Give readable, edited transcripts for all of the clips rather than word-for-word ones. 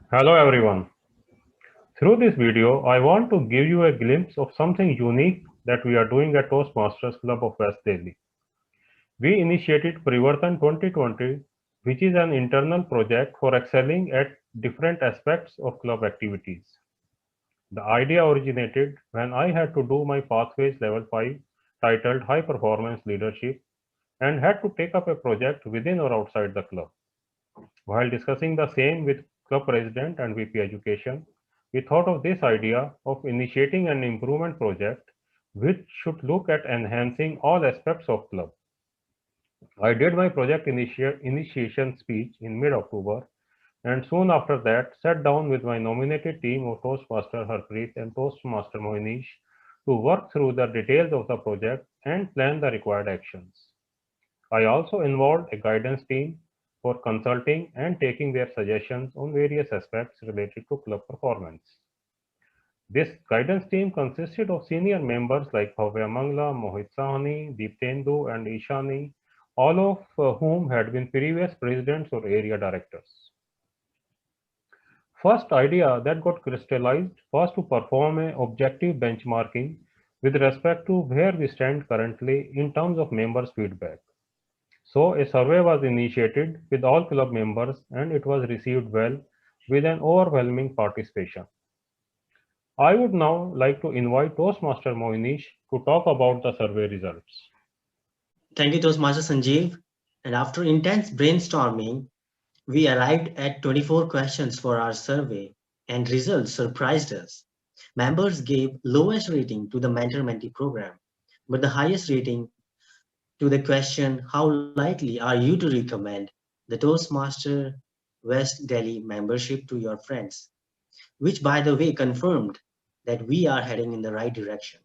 Hello everyone. Through this video, I want to give you a glimpse of something unique that we are doing at Toastmasters Club of West Delhi. We initiated Parivartan 2020, which is an internal project for excelling at different aspects of club activities. The idea originated when I had to do my Pathways Level 5 titled High Performance Leadership and had to take up a project within or outside the club. While discussing the same with club president and VP Education, we thought of this idea of initiating an improvement project which should look at enhancing all aspects of club. I did my project initiation speech in mid-October and soon after that sat down with my nominated team of Toastmaster Harpreet and Toastmaster Moinish to work through the details of the project and plan the required actions. I also involved a guidance team for consulting and taking their suggestions on various aspects related to club performance. This guidance team consisted of senior members like Bhavya Mangla, Mohit Sahni, Deeptendu, and Ishani, all of whom had been previous presidents or area directors. First idea that got crystallized was to perform a objective benchmarking with respect to where we stand currently in terms of members' feedback. So a survey was initiated with all club members and it was received well with an overwhelming participation. I would now like to invite Toastmaster Moinish to talk about the survey results. Thank you, Toastmaster Sanjeev. And after intense brainstorming, we arrived at 24 questions for our survey, and results surprised us. Members gave lowest rating to the mentor-mentee program, but the highest rating to the question, how likely are you to recommend the Toastmaster West Delhi membership to your friends? Which, by the way, confirmed that we are heading in the right direction.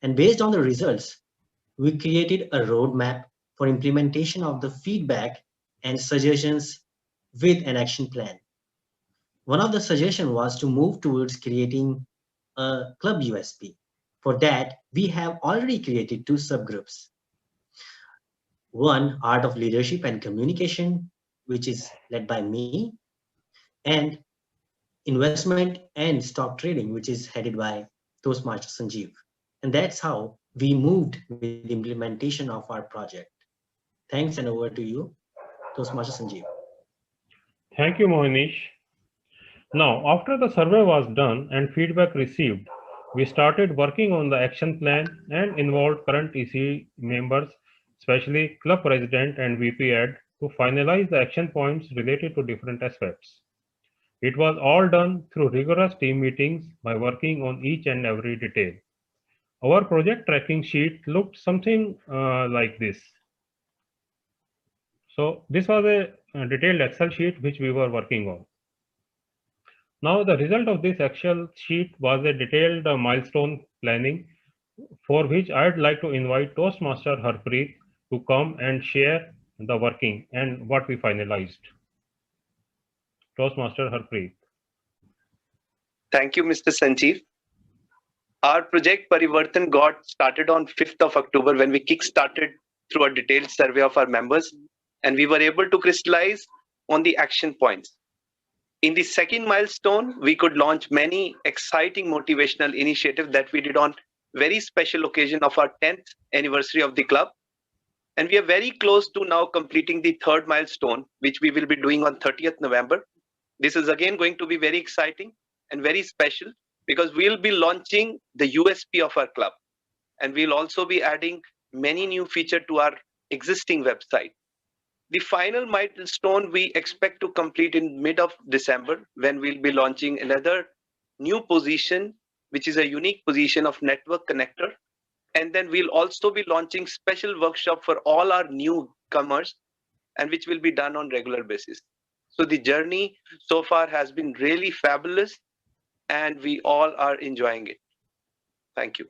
And based on the results, we created a roadmap for implementation of the feedback and suggestions with an action plan. One of the suggestions was to move towards creating a club USP. For that, we have already created two subgroups. One, Art of Leadership and Communication, which is led by me, and Investment and Stock Trading, which is headed by Toastmaster Sanjeev. And that's how we moved with the implementation of our project. Thanks, and over to you, Toastmaster Sanjeev. Thank you, Moinish. Now, after the survey was done and feedback received, we started working on the action plan and involved current EC members, especially club president and VP Ed, to finalize the action points related to different aspects. It was all done through rigorous team meetings by working on each and every detail. Our project tracking sheet looked something like this. So this was a detailed Excel sheet which we were working on. Now the result of this Excel sheet was a detailed milestone planning for which I'd like to invite Toastmaster Harpreet to come and share the working and what we finalized. Toastmaster Harpreet. Thank you, Mr. Sanjeev. Our project Parivartan got started on 5th of October when we kick-started through a detailed survey of our members, and we were able to crystallize on the action points. In the second milestone, we could launch many exciting motivational initiatives that we did on very special occasion of our 10th anniversary of the club. And we are very close to now completing the third milestone, which we will be doing on 30th November. This is again going to be very exciting and very special because we'll be launching the USP of our club. And we'll also be adding many new features to our existing website. The final milestone we expect to complete in mid of December when we'll be launching another new position, which is a unique position of network connector. And then we'll also be launching special workshop for all our newcomers and which will be done on regular basis. So the journey so far has been really fabulous and we all are enjoying it. Thank you.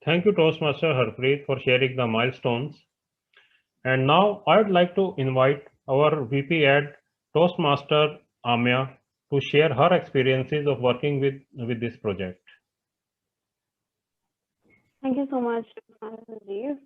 Thank you, Toastmaster Harpreet, for sharing the milestones. And now I'd like to invite our VP Ed, Toastmaster Amya, to share her experiences of working with this project. Thank you so much, Sanjeev.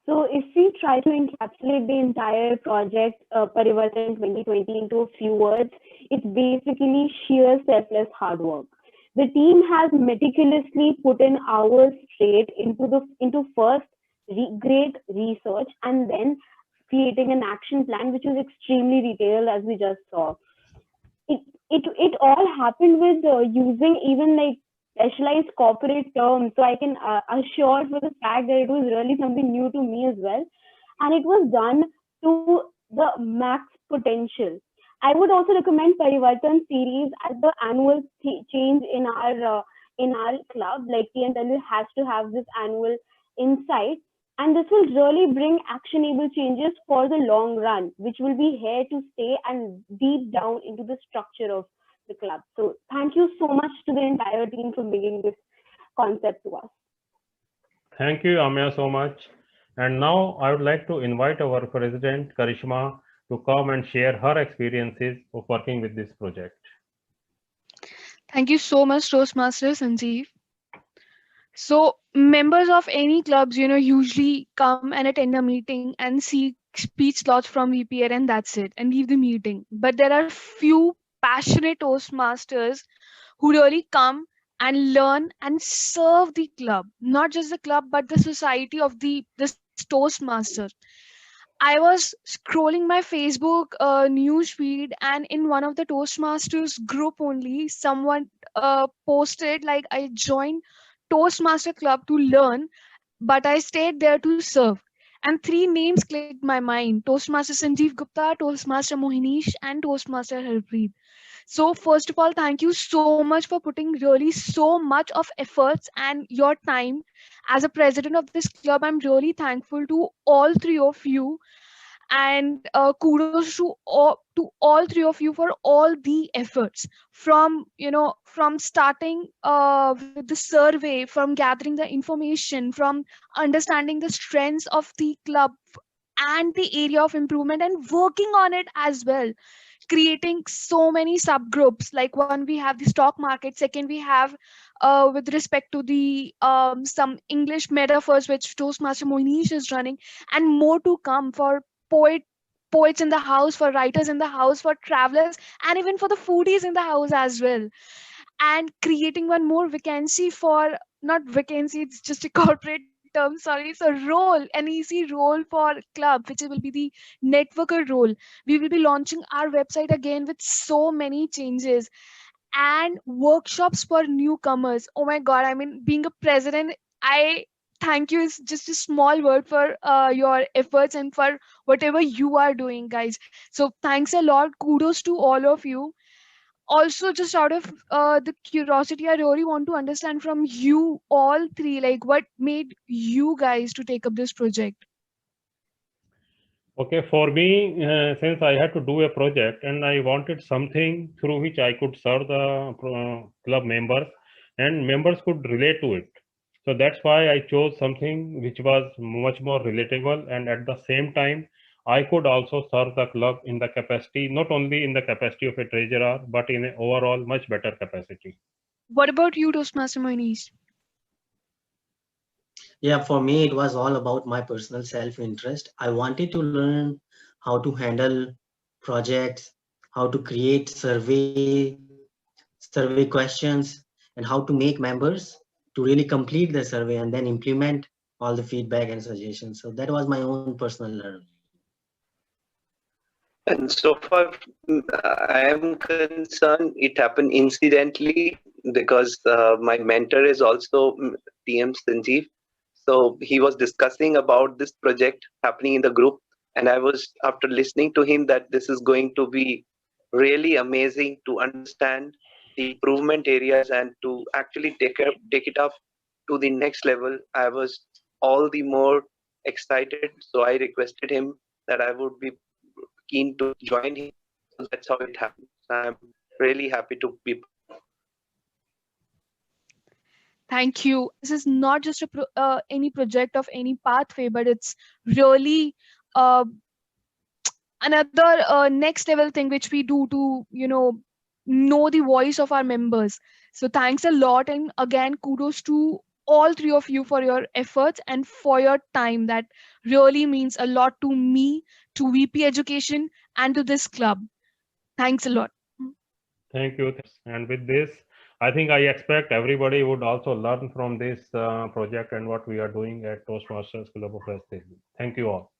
So if we try to encapsulate the entire project, Parivartan 2020, into a few words, it's basically sheer selfless hard work. The team has meticulously put in hours straight into first great research, and then creating an action plan which was extremely detailed, as we just saw. It all happened with using even like specialized corporate terms. So I can assure for the fact that it was really something new to me as well, and it was done to the max potential. I would also recommend Parivartan series as the annual change in our club. Like TNW has to have this annual insight, and this will really bring actionable changes for the long run, which will be here to stay and deep down into the structure of the club. So thank you so much to the entire team for bringing this concept to us. Thank you, Amya, so much. And now I would like to invite our President, Karishma, to come and share her experiences of working with this project. Thank you so much, Toastmaster Sanjeev. So members of any clubs, usually come and attend a meeting and seek speech slots from VPR, and that's it, and leave the meeting. But there are few passionate Toastmasters who really come and learn and serve the club, not just the club, but the society of this Toastmaster. I was scrolling my Facebook news feed, and in one of the Toastmasters group only, someone posted like, I joined Toastmaster club to learn, but I stayed there to serve. And three names clicked my mind: Toastmaster Sanjeev Gupta, Toastmaster Mohinish, and Toastmaster Harpreet. So first of all, thank you so much for putting really so much of efforts and your time. As a president of this club, I'm really thankful to all three of you, and kudos to all three of you for all the efforts, from starting with the survey, from gathering the information, from understanding the strengths of the club and the area of improvement, and working on it as well, creating so many subgroups. Like, one, we have the stock market; second, we have with respect to the some English metaphors which Toastmaster Moinish is running, and more to come for poets in the house, for writers in the house, for travelers, and even for the foodies in the house as well. And creating one more vacancy for, not vacancy, it's just a corporate term, sorry, so role, an easy role for club, which will be the networker role. We will be launching our website again with so many changes, and workshops for newcomers. Oh my god, I mean, being a president, I thank you is just a small word for your efforts and for whatever you are doing, guys. So thanks a lot, kudos to all of you. Also, just out of the curiosity, I really want to understand from you all three, like, what made you guys to take up this project? Okay, for me, since I had to do a project and I wanted something through which I could serve the club members and members could relate to it. So that's why I chose something which was much more relatable, and at the same time, I could also serve the club in the capacity, not only in the capacity of a treasurer, but in an overall much better capacity. What about you, Toastmaster Moinish? Yeah, for me, it was all about my personal self-interest. I wanted to learn how to handle projects, how to create survey questions, and how to make members to really complete the survey and then implement all the feedback and suggestions. So that was my own personal learning. And so far, I am concerned, it happened incidentally because my mentor is also TM Sanjeev. So he was discussing about this project happening in the group. And I was, after listening to him, that this is going to be really amazing to understand the improvement areas and to actually take it up to the next level. I was all the more excited. So I requested him that I would be keen to join him. So that's how it happened. I'm really happy to be. Thank you. This is not just any project of any pathway, but it's really another next level thing which we do to know the voice of our members. So thanks a lot, and again, kudos to all three of you for your efforts and for your time. That really means a lot to me, to VP Education, and to this club. Thanks a lot. Thank you. And with this, I think I expect everybody would also learn from this project and what we are doing at Toastmasters Club of West Delhi. Thank you all.